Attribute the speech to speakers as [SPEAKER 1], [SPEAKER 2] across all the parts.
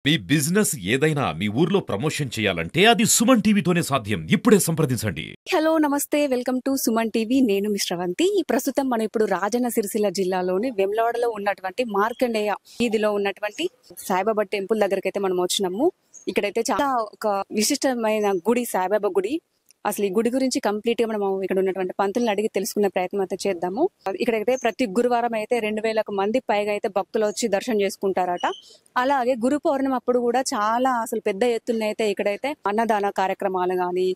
[SPEAKER 1] మీ business ఏదైనా మీ ఊర్లో promotion చేయాలంటే అది సుమన్ టీవీతోనే సాధ్యం. ఇప్పుడే సంప్రదించండి.
[SPEAKER 2] హలో నమస్తే వెల్కమ్ టు సుమన్ టీవీ. నేను మీ శ్రవంతి. ప్రస్తుతం మనం ఇప్పుడు రాజన్న సిరిసిల్ల జిల్లాలోని వెమ్లవాడలో ఉన్నటువంటి మార్కండేయ వీధిలో ఉన్నటువంటి సాయిబాబా టెంపుల్ దగ్గరికి అయితే మనం వచ్చినాము. ఇక్కడైతే చాలా ఒక విశిష్టమైన గుడి, సాయిబాబా గుడి. అసలు ఈ గుడి గురించి కంప్లీట్ గా మనం ఇక్కడ ఉన్నటువంటి పంతులను అడిగి తెలుసుకునే ప్రయత్నం అయితే చేద్దాము. ఇక్కడైతే ప్రతి గురువారం అయితే 2000 మంది పైగా అయితే భక్తులు వచ్చి దర్శనం చేసుకుంటారట. అలాగే గురు పౌర్ణమి అప్పుడు కూడా చాలా అసలు పెద్ద ఎత్తున అయితే ఇక్కడైతే అన్నదాన కార్యక్రమాలు గాని,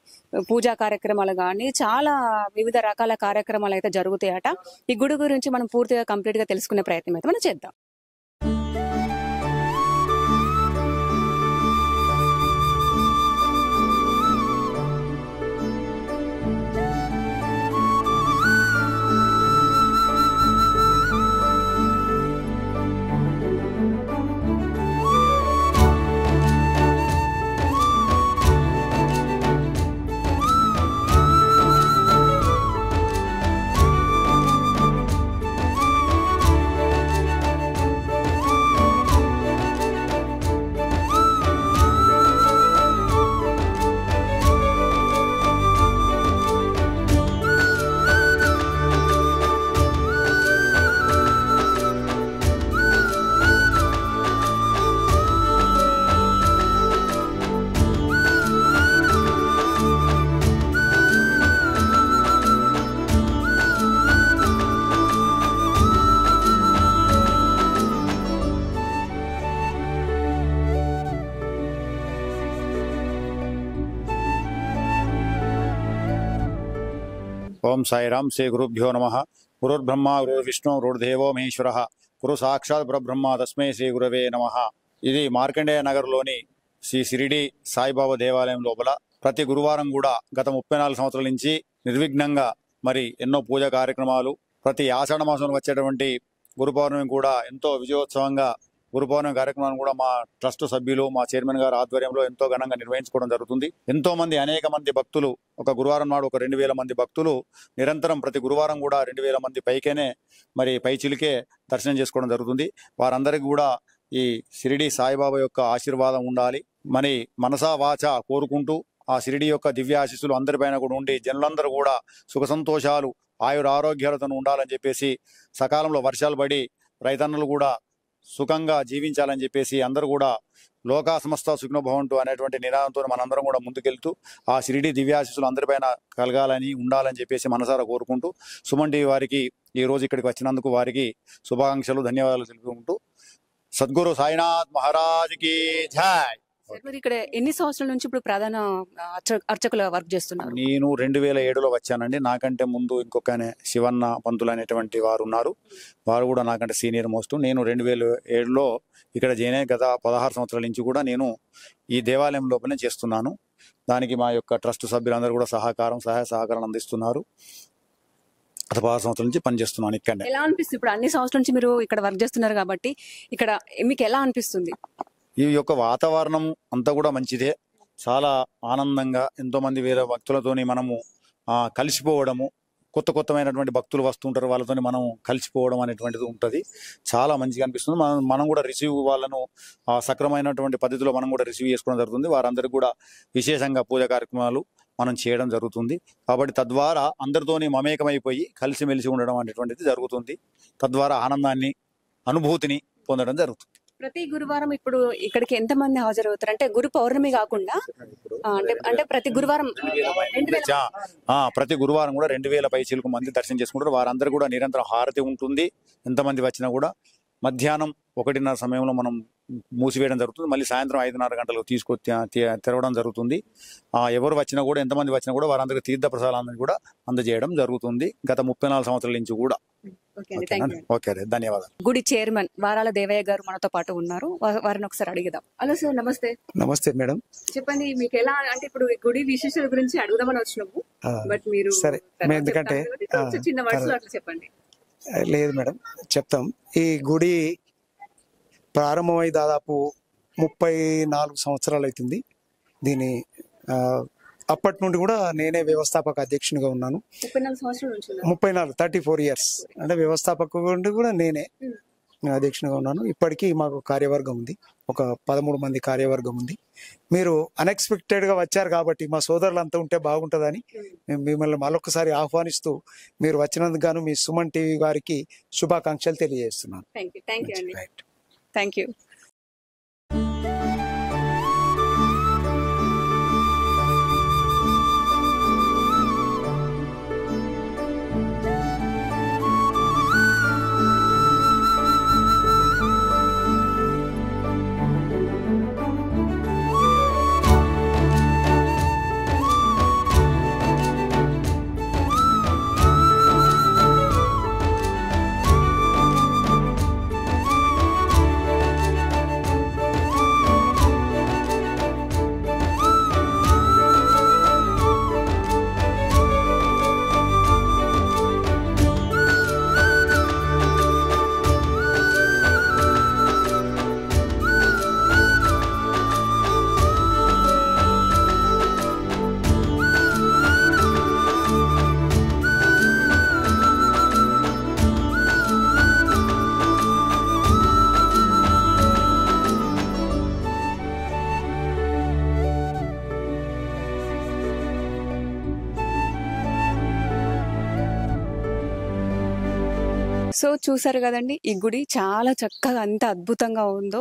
[SPEAKER 2] పూజా కార్యక్రమాలు గాని, చాలా వివిధ రకాల కార్యక్రమాలు అయితే జరుగుతాయట. ఈ గుడి గురించి మనం పూర్తిగా కంప్లీట్ గా తెలుసుకునే ప్రయత్నం అయితే మనం చేద్దాం.
[SPEAKER 3] ఓం సాయిరాం. శ్రీ గురుభ్యో నమ. గురుర్బ్రహ్మ గురుర్విష్ణు గురుర్దేవో మహేశ్వర గురు సాక్షాత్ పరబ్రహ్మ తస్మై శ్రీ గురవే నమ. ఇది మార్కండేయ నగర్లోని శ్రీ షిరిడి సాయిబాబా దేవాలయం లోపల ప్రతి గురువారం కూడా గత 34 సంవత్సరాల నుంచి నిర్విఘ్నంగా మరి ఎన్నో పూజా కార్యక్రమాలు, ప్రతి ఆషాఢ మాసంలో వచ్చేటువంటి గురు పౌర్ణమి కూడా ఎంతో విజయోత్సవంగా గురు పౌర్ణమి కార్యక్రమాన్ని కూడా మా ట్రస్ట్ సభ్యులు, మా చైర్మన్ గారి ఆధ్వర్యంలో ఎంతో ఘనంగా నిర్వహించుకోవడం జరుగుతుంది. ఎంతో మంది, అనేక మంది భక్తులు, ఒక గురువారం నాడు ఒక 2000 మంది భక్తులు నిరంతరం ప్రతి గురువారం కూడా 2000 మంది పైకేనే మరి పైచిలికే దర్శనం చేసుకోవడం జరుగుతుంది. వారందరికీ కూడా ఈ షిరిడి సాయిబాబా యొక్క ఆశీర్వాదం ఉండాలి, మరి మనసా వాచ కోరుకుంటూ ఆ షిరిడి యొక్క దివ్య ఆశీస్సులు అందరిపైన కూడా ఉండి జనులందరూ కూడా సుఖ సంతోషాలు, ఆయుర ఆరోగ్యాలతో ఉండాలని చెప్పేసి, సకాలంలో వర్షాలు పడి రైతన్నలు కూడా సుఖంగా జీవించాలని చెప్పేసి, అందరూ కూడా లోకా సమస్త సుఖినోభవంతు అనేటువంటి నినాదంతో మనందరం కూడా ముందుకెళ్తూ ఆ షిరిడి దివ్యాశీస్సులు అందరిపైన కలగాలని, ఉండాలని చెప్పేసి మనసారా కోరుకుంటూ సుమన్ టీవీ వారికి ఈ రోజు ఇక్కడికి వచ్చినందుకు వారికి శుభాకాంక్షలు, ధన్యవాదాలు తెలుపుకుంటూ సద్గురు సాయినాథ్ మహారాజ్కి జై.
[SPEAKER 2] మరి ఇక్కడ ఎన్ని సంవత్సరాల నుంచి ఇప్పుడు ప్రధాన అర్చకుల వర్క్ చేస్తున్నారు?
[SPEAKER 3] నేను 2007లో వచ్చానండి. నాకంటే ముందు ఇంకొక శివన్న పంతులు అనేటువంటి వారు ఉన్నారు. వారు కూడా నాకంటే సీనియర్ మోస్ట్. నేను 2007లో ఇక్కడ జాయిన్ అయ్యి గత 16 సంవత్సరాల నుంచి కూడా నేను ఈ దేవాలయం లోపలనే చేస్తున్నాను. దానికి మా యొక్క ట్రస్ట్ సభ్యులందరూ కూడా సహాయ సహకారం అందిస్తున్నారు. గత 16 సంవత్సరాల నుంచి పనిచేస్తున్నాను ఇక్కడ.
[SPEAKER 2] ఎలా అనిపిస్తుంది ఇప్పుడు అన్ని సంవత్సరాల నుంచి మీరు ఇక్కడ వర్క్ చేస్తున్నారు కాబట్టి ఇక్కడ మీకు ఎలా అనిపిస్తుంది?
[SPEAKER 3] ఈ యొక్క వాతావరణం అంతా కూడా మంచిదే, చాలా ఆనందంగా ఎంతో మంది వేరే భక్తులతోని మనము కలిసిపోవడము, కొత్తమైనటువంటి భక్తులు వస్తుంటారు, వాళ్ళతో మనం కలిసిపోవడం అనేటువంటిది ఉంటుంది. చాలా మంచిగా అనిపిస్తుంది. మనం కూడా రిసీవ్ వాళ్ళను సక్రమైనటువంటి పద్ధతిలో మనం కూడా రిసీవ్ చేసుకోవడం జరుగుతుంది. వారందరికీ కూడా విశేషంగా పూజా కార్యక్రమాలు మనం చేయడం జరుగుతుంది. కాబట్టి తద్వారా అందరితోని మమేకమైపోయి కలిసిమెలిసి ఉండడం అనేటువంటిది జరుగుతుంది. తద్వారా ఆనందాన్ని, అనుభూతిని పొందడం జరుగుతుంది.
[SPEAKER 2] ప్రతి గురువారం ఇప్పుడు ఇక్కడికి ఎంత మంది హాజరవుతారు? అంటే గురు పౌర్ణమి కాకుండా అంటే ప్రతి గురువారం
[SPEAKER 3] ప్రతి గురువారం కూడా 2000 పైచిలకు మంది దర్శనం చేసుకుంటారు. వారందరూ కూడా నిరంతరం హారతి ఉంటుంది. ఎంతమంది వచ్చినా కూడా మధ్యాహ్నం 1:30 సమయంలో మనం మూసివేయడం జరుగుతుంది. మళ్ళీ సాయంత్రం 5:30 గంటలకు తెరవడం జరుగుతుంది. ఎవరు వచ్చినా కూడా, ఎంతమంది వచ్చినా కూడా వారందరికీ తీర్థ ప్రసాదాలను కూడా అందజేయడం జరుగుతుంది గత 34 సంవత్సరాల నుంచి కూడా. ఓకే, ధన్యవాదాలు.
[SPEAKER 2] గుడి చైర్మన్ వారాల దేవయ్య గారు మనతో పాటు ఉన్నారు. వారిని ఒకసారి అడిగిదాం. హలో సార్, నమస్తే.
[SPEAKER 4] నమస్తే మేడం,
[SPEAKER 2] చెప్పండి మీకు ఎలా, అంటే ఇప్పుడు గుడి విశేషాల గురించి అడుగుదామని వచ్చినాము, బట్ మీరు
[SPEAKER 4] సరే ఎందుకంటే
[SPEAKER 2] చిన్న వర్డ్స్ అట్లా చెప్పండి.
[SPEAKER 4] లేదు మేడం, చెప్తాం. ఈ గుడి ప్రారంభమై దాదాపు 34 సంవత్సరాలు అవుతుంది. దీని అప్పటి నుండి కూడా నేనే వ్యవస్థాపక అధ్యక్షునిగా ఉన్నాను.
[SPEAKER 2] 34 సంవత్సరాల నుంచి
[SPEAKER 4] 34 34 ఇయర్స్ అంటే వ్యవస్థాపక కూడా నేనే. నేను అధ్యక్షునిగా ఉన్నాను. ఇప్పటికీ మాకు కార్యవర్గం ఉంది, ఒక 13 మంది కార్యవర్గం ఉంది. మీరు అన్ఎక్స్పెక్టెడ్గా వచ్చారు కాబట్టి మా సోదరులంతా ఉంటే బాగుంటుందని మేము మిమ్మల్ని మరొకసారి ఆహ్వానిస్తూ మీరు వచ్చినందుకు గాను మీ సుమన్ టీవీ వారికి శుభాకాంక్షలు తెలియజేస్తున్నాను.
[SPEAKER 2] థ్యాంక్ యూ అండి.
[SPEAKER 4] రైట్.
[SPEAKER 2] Thank you. సో చూసారు కదండి, ఈ గుడి చాలా చక్కగా అంత అద్భుతంగా ఉందో.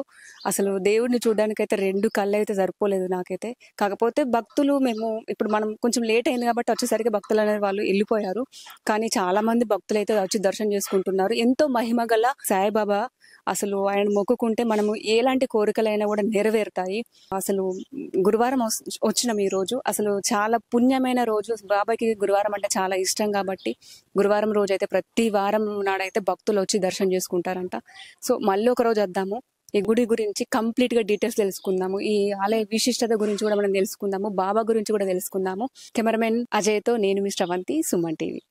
[SPEAKER 2] అసలు దేవుడిని చూడడానికైతే 2 కళ్ళు అయితే సరిపోలేదు నాకైతే. కాకపోతే భక్తులు మేము ఇప్పుడు మనం కొంచెం లేట్ అయింది కాబట్టి వచ్చేసరికి భక్తులు అనేది వాళ్ళు వెళ్ళిపోయారు. కానీ చాలా మంది భక్తులు అయితే వచ్చి దర్శనం చేసుకుంటున్నారు. ఎంతో మహిమ గల సాయిబాబా, అసలు ఆయన మొక్కుకుంటే మనము ఎలాంటి కోరికలైనా కూడా నెరవేరుతాయి. అసలు గురువారం వచ్చినాం ఈ రోజు. అసలు చాలా పుణ్యమైన రోజు. బాబాకి గురువారం అంటే చాలా ఇష్టం కాబట్టి గురువారం రోజు అయితే ప్రతి వారం నాడైతే భక్తులు వచ్చి దర్శనం చేసుకుంటారంట. సో మళ్ళీ ఒక రోజు వద్దాము, ఈ గుడి గురించి కంప్లీట్ గా డీటెయిల్స్ తెలుసుకుందాము. ఈ ఆలయ విశిష్టత గురించి కూడా మనం తెలుసుకుందాము, బాబా గురించి కూడా తెలుసుకుందాము. కెమెరామెన్ అజయ్తో నేను మీ శ్రవంతి, సుమన్ టీవీ.